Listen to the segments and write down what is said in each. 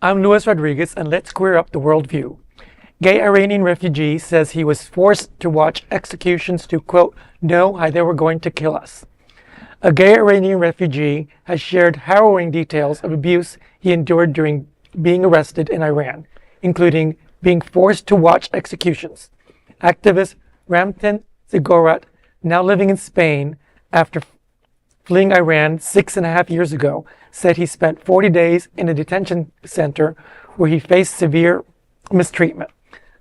I'm Luis Rodriguez, and let's queer up the worldview. Gay Iranian refugee says he was forced to watch executions to, quote, know how they were going to kill us. A gay Iranian refugee has shared harrowing details of abuse he endured during being arrested in Iran, including being forced to watch executions. Activist Ramtin Zigorat, now living in Spain after fleeing Iran 6.5 years ago, said he spent 40 days in a detention center where he faced severe mistreatment.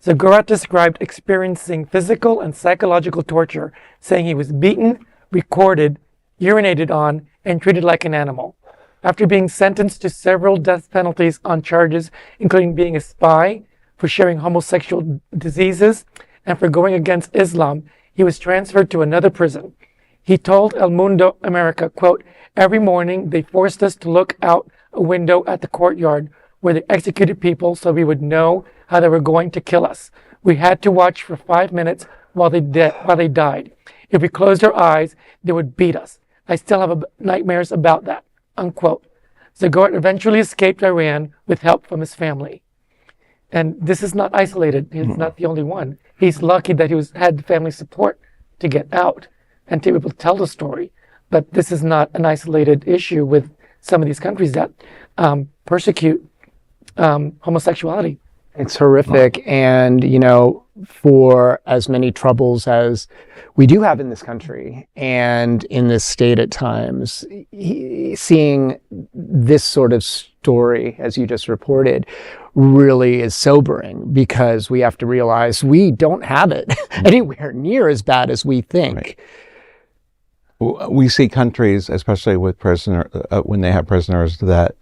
Zigorat described experiencing physical and psychological torture, saying he was beaten, recorded, urinated on, and treated like an animal. After being sentenced to several death penalties on charges including being a spy, for sharing homosexual diseases, and for going against Islam, he was transferred to another prison. He told Mundo America, quote, every morning they forced us to look out a window at the courtyard where they executed people so we would know how they were going to kill us. We had to watch for 5 minutes while they died. If we closed our eyes, they would beat us. I still have nightmares about that, unquote. Zigorat eventually escaped Iran with help from his family. And this is not isolated. He's not the only one. He's lucky that he had family support to get out and to be able to tell the story. But this is not an isolated issue with some of these countries that persecute homosexuality. It's horrific. And, you know, for as many troubles as we do have in this country and in this state at times, seeing this sort of story, as you just reported, really is sobering, because we have to realize we don't have it anywhere near as bad as we think. Right. We see countries, especially with when they have prisoners, that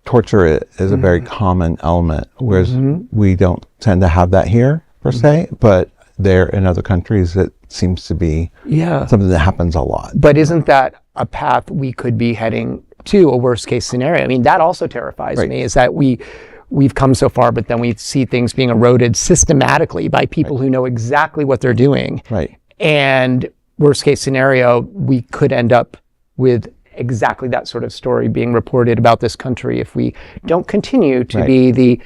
torture is a very common element, whereas we don't tend to have that here per se, but there in other countries it seems to be something that happens a lot. But isn't that a path we could be heading to, a worst case scenario? I mean, that also terrifies me, is that we've come so far, but then we see things being eroded systematically by people who know exactly what they're doing. Right. And worst case scenario, we could end up with exactly that sort of story being reported about this country if we don't continue to be the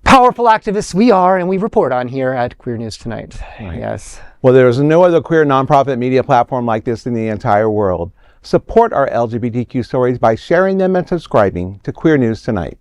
powerful activists we are and we report on here at Queer News Tonight. Right. Yes. Well, there is no other queer nonprofit media platform like this in the entire world. Support our LGBTQ stories by sharing them and subscribing to Queer News Tonight.